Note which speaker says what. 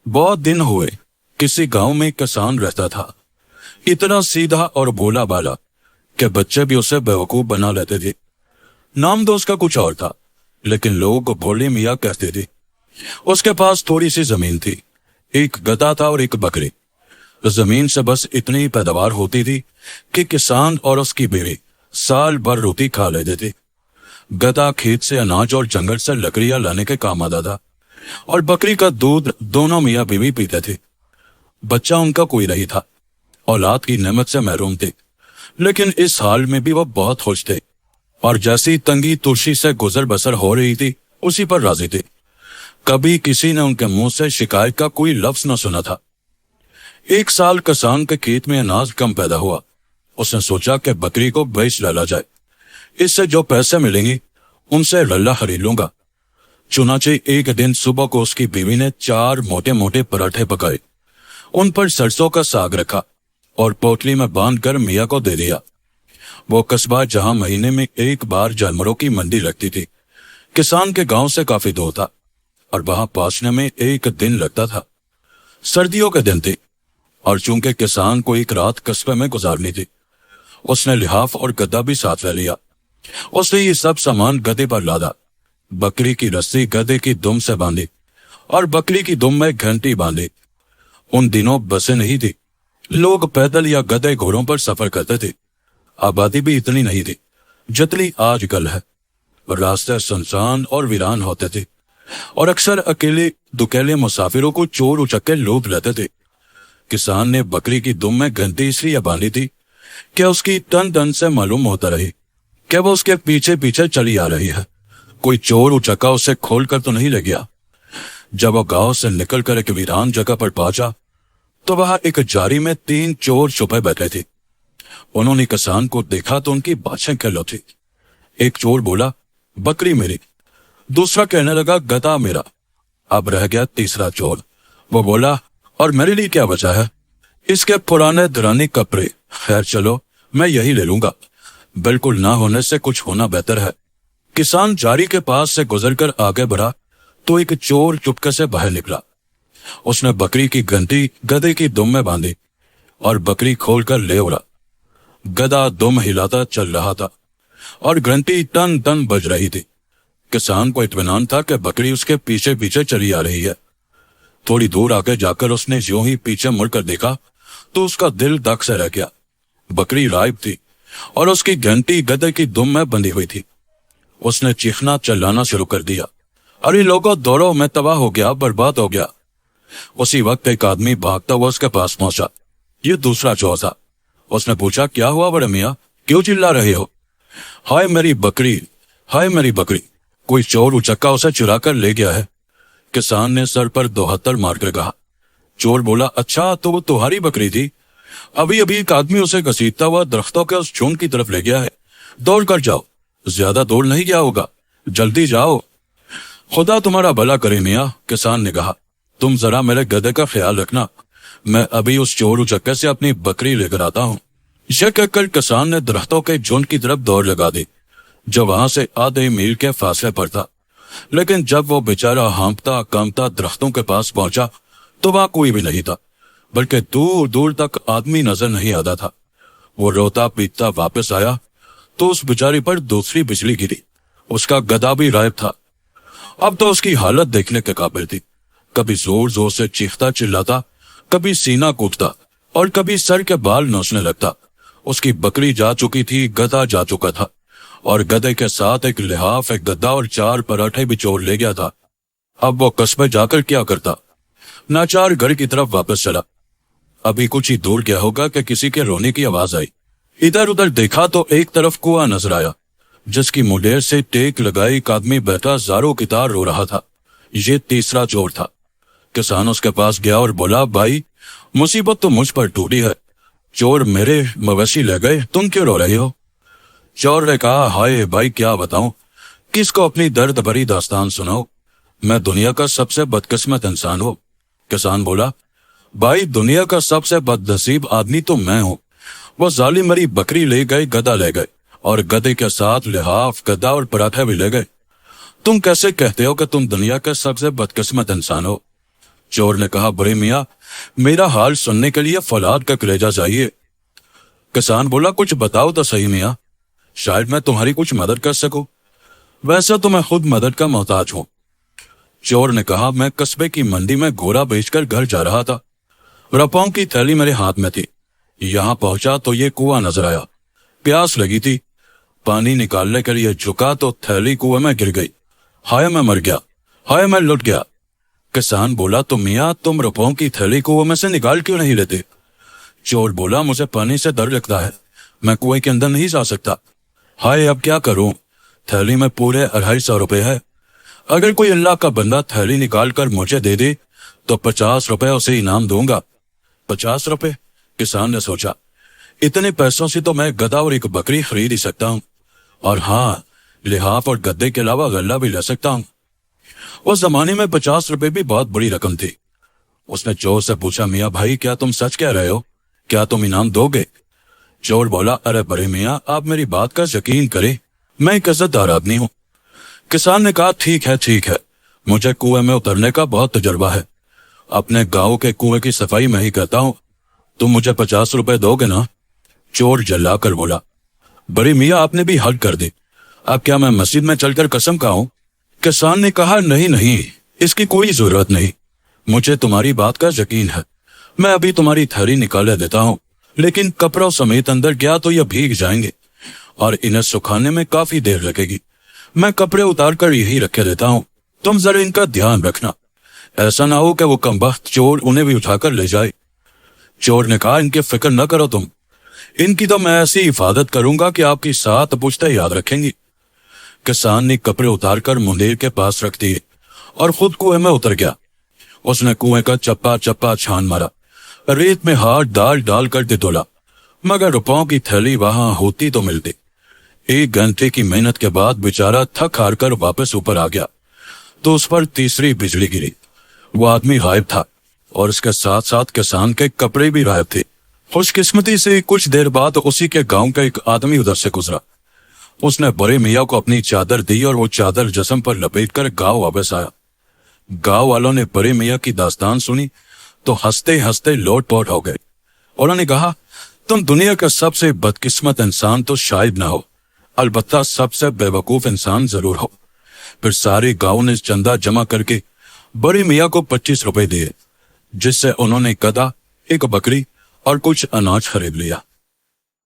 Speaker 1: बहुत दिन हुए किसी गांव में किसान रहता था। इतना सीधा और भोला भाला कि बच्चे भी उसे बेवकूफ बना लेते थे। नाम तो उसका कुछ और था, लेकिन लोग भोले मियाँ कहते थे। उसके पास थोड़ी सी जमीन थी, एक गधा था और एक बकरी। जमीन से बस इतनी ही पैदावार होती थी कि किसान और उसकी बीवी साल भर रोटी खा लेते थे। गधा खेत से अनाज और जंगल से लकड़ियां लाने के काम आता था और बकरी का दूध दोनों मियाँ बीवी पीते थे। बच्चा उनका कोई नहीं था, औलाद की नेमत से महरूम थे, लेकिन इस हाल में भी वो बहुत खुश थे और जैसी तंगी तुर्शी से गुजर बसर हो रही थी उसी पर राजी थे। कभी किसी ने उनके मुंह से शिकायत का कोई लफ्ज न सुना था। एक साल किसान के खेत में अनाज कम पैदा हुआ। उसने सोचा कि बकरी को बेच डाला जाए, इससे जो पैसे मिलेंगे उनसे लल्ला खरीद लूंगा। चुनाचे एक दिन सुबह को उसकी बीवी ने 4 मोटे मोटे पराठे पकाए, उन पर सरसों का साग रखा और पोटली में बांधकर मियाँ को दे दिया। वो कस्बा जहां महीने में एक बार जानवरों की मंडी लगती थी, किसान के गांव से काफी दूर था और वहां पहुंचने में एक दिन लगता था। सर्दियों के दिन थे और चूंकि किसान को एक रात कस्बे में गुजारनी थी, उसने लिहाफ और गद्दा भी साथ ले लिया। उसने ये सब सामान गधे पर लादा, बकरी की रस्सी गधे की दुम से बांधी और बकरी की दुम में घंटी बांधी। उन दिनों बसें नहीं थी, लोग पैदल या गधे घोड़ों पर सफर करते थे। आबादी भी इतनी नहीं थी जितनी आजकल है। रास्ते सुनसान और वीरान होते थे और अक्सर अकेले दुकेले मुसाफिरों को चोर उचक्के लूट लेते थे। किसान ने बकरी की दुम में घंटी इसलिए बांधी थी कि उसकी टन टन से मालूम होता रही कि वो उसके पीछे पीछे चली आ रही है। कोई चोर उचक्का उसे खोल कर तो नहीं ले गया। जब वो गांव से निकलकर एक वीरान जगह पर पहुंचा तो वहां एक जारी में 3 चोर छुपे बैठे थे। उन्होंने किसान को देखा तो उनकी बाछें खिल उठी। एक चोर बोला, बकरी मेरी। दूसरा कहने लगा, गधा मेरा। अब रह गया तीसरा चोर। वो बोला, और मेरे लिए क्या बचा है? इसके पुराने दरानी कपड़े। खैर चलो, मैं यही ले लूंगा। बिल्कुल ना होने से कुछ होना बेहतर है। किसान जारी के पास से गुजरकर आगे बढ़ा तो एक चोर चुपके से बाहर निकला। उसने बकरी की घंटी गधे की दुम में बांधी और बकरी खोलकर ले उड़ा। गधा दुम हिलाता चल रहा था और घंटी टन टन बज रही थी। किसान को इत्मीनान था कि बकरी उसके पीछे पीछे चली आ रही है। थोड़ी दूर आके जाकर उसने यूं ही पीछे मुड़कर देखा तो उसका दिल धक से रह गया। बकरी गायब थी और उसकी घंटी गधे की दुम में बंधी हुई थी। उसने चीखना चिल्लाना शुरू कर दिया, अरे लोगों दौड़ो, मैं तबाह हो गया, बर्बाद हो गया। उसी वक्त एक आदमी भागता हुआ उसके पास पहुंचा। ये दूसरा चोर था। उसने पूछा, क्या हुआ बड़े मियाँ, क्यों चिल्ला रहे हो? हाय मेरी बकरी, हाय मेरी बकरी, कोई चोर उचक्का उसे चुरा कर ले गया है। किसान ने सर पर 2 हत्थर मारकर कहा। चोर बोला, अच्छा तो वो तुम्हारी बकरी थी? अभी अभी एक आदमी उसे घसीटता हुआ दरख्तों के उस झुंड की तरफ ले गया है। दौड़ कर जाओ। ज्यादा दौड़ नहीं गया होगा, जल्दी जाओ। खुदा तुम्हारा भला करे मियाँ, किसान ने कहा। तुम जरा मेरे गधे का ख्याल रखना, मैं अभी उस चोर उचक्के से अपनी बकरी लेकर आता हूँ। यह कहकर किसान ने दरख्तों के झुंड की तरफ दौड़ लगा दी, जो वहां से आधे मील के फासले पर था। लेकिन जब वो बेचारा हाँफता कांपता दरख्तों के पास पहुंचा तो वहां कोई भी नहीं था, बल्कि दूर दूर तक आदमी नजर नहीं आता था। वो रोता पीटता वापस आया तो उस बेचारी पर दूसरी बिजली गिरी। उसका गधा भी गायब था। अब तो उसकी हालत देखने के काबिल थी। कभी जोर जोर से चीखता चिल्लाता, कभी सीना कूदता और कभी सर के बाल नोचने लगता। उसकी बकरी जा चुकी थी, गधा जा चुका था और गधे के साथ एक लिहाफ, एक गद्दा और 4 पराठे भी चोर ले गया था। अब वो कस्बे जाकर क्या करता? नाचार घर की तरफ वापस चला। अभी कुछ ही दूर गया होगा कि किसी के रोने की आवाज आई। इधर उधर देखा तो एक तरफ कुआं नजर आया, जिसकी मुंडेर से टेक लगाई एक आदमी बैठा जारो की तार रो रहा था। ये तीसरा चोर था। किसान उसके पास गया और बोला, भाई मुसीबत तो मुझ पर टूटी है। चोर मेरे मवेशी ले गए, तुम क्यों रो रहे हो? चोर ने कहा, हाय भाई क्या बताऊं, किसको अपनी दर्द भरी दास्तान सुनाओ, मैं दुनिया का सबसे बदकिस्मत इंसान हूं। किसान बोला, भाई दुनिया का सबसे बदनसीब आदमी तो मैं हूं। वो जालिम मेरी बकरी ले गए, गधा ले गए और गधे के साथ लिहाफ, गद्दा और पराठे भी ले गए। तुम कैसे कहते हो कि तुम दुनिया के सबसे बदकिस्मत इंसान हो? چور نے کہا بڑے میاں میرا حال سننے کے لیے فولاد کا کلیجہ چاہیے۔ کسان بولا کچھ بتاؤ تو صحیح میاں، شاید میں تمہاری کچھ مدد کر سکوں، ویسے تو میں خود مدد کا محتاج ہوں۔ چور نے کہا میں قصبے کی منڈی میں گھوڑا بیچ کر گھر جا رہا تھا، روپوں کی تھیلی میرے ہاتھ میں تھی، یہاں پہنچا تو یہ کنواں نظر آیا، پیاس لگی تھی، پانی نکالنے کے لیے جھکا تو تھیلی کنویں میں گر گئی، ہائے میں مر گیا، ہائے میں لٹ گیا۔ کسان بولا تو میاں تم روپوں کی تھیلی کنویں میں سے نکال کیوں نہیں لیتے؟ چور بولا مجھے پانی سے ڈر لگتا ہے، میں کنویں کے اندر نہیں جا سکتا، ہائے اب کیا کروں، تھیلی میں پورے 250 روپے ہے، اگر کوئی اللہ کا بندہ تھیلی نکال کر مجھے دے دے تو 50 روپے اسے انعام دوں گا۔ 50 روپے؟ کسان نے سوچا اتنے پیسوں سے تو میں گدھا اور ایک بکری خرید ہی سکتا ہوں، اور ہاں لحاف اور گدے کے علاوہ غلہ بھی لے سکتا ہوں۔ اس زمانے میں 50 روپے بھی بہت بڑی رقم تھی۔ اس نے چور سے پوچھا میاں بھائی کیا تم سچ کہہ رہے ہو، کیا تم انعام دو گے؟ چور بولا ارے بڑے میاں آپ میری بات کا یقین کریں، میں ایک عزت دار آدمی ہوں۔ کسان نے کہا ٹھیک ہے، مجھے کنویں میں اترنے کا بہت تجربہ ہے، اپنے گاؤں کے کنویں کی صفائی میں ہی کرتا ہوں، تم مجھے 50 روپے دو گے نا؟ چور جلا کر بولا بڑے میاں آپ نے بھی حد کر دی، اب کیا میں مسجد میں چل کر قسم کھاؤں؟ کسان نے کہا نہیں، اس کی کوئی ضرورت نہیں، مجھے تمہاری بات کا یقین ہے، میں ابھی تمہاری تھیلی نکالے دیتا ہوں، لیکن کپڑوں سمیت اندر گیا تو یہ بھیگ جائیں گے اور انہیں سکھانے میں کافی دیر لگے گی، میں کپڑے اتار کر یہی رکھے دیتا ہوں، تم ذرا ان کا دھیان رکھنا، ایسا نہ ہو کہ وہ کمبخت چور انہیں بھی اٹھا کر لے جائے۔ چور نے کہا ان کی فکر نہ کرو تم، ان کی تو میں ایسی حفاظت کروں گا کہ آپ کی 7 پشتیں یاد رکھیں گی۔ کسان نے کپڑے اتار کر مندر کے پاس رکھ دیے اور خود کنویں میں اتر گیا۔ اس نے کنویں کا چپا چھان مارا، ریت میں ہاتھ ڈال کر دھولا، مگر روپوں کی تھیلی وہاں ہوتی تو ملتی۔ 1 گھنٹے کی محنت کے بعد بیچارہ تھک ہار کر واپس اوپر آ گیا تو اس پر تیسری بجلی گری، وہ آدمی غائب تھا اور اس کے ساتھ ساتھ کسان کے کپڑے بھی غائب تھے۔ خوش قسمتی سے کچھ دیر بعد اسی کے گاؤں کا ایک آدمی ادھر سے گزرا، اس نے بڑے میاں کو اپنی چادر دی اور وہ چادر جسم پر لپیٹ کر گاؤں واپس آیا۔ گاؤں والوں نے بڑے میاں کی داستان سنی تو ہنستے لوٹ پوٹ ہو گئے، انہوں نے کہا تم دنیا کا سب سے بدقسمت انسان تو شاید نہ ہو، البتہ سب سے بے وقوف انسان ضرور ہو۔ پھر سارے گاؤں نے چندہ جمع کر کے بڑے میاں کو 25 روپے دیے، جس سے انہوں نے گدھا، ایک بکری اور کچھ اناج خرید لیا۔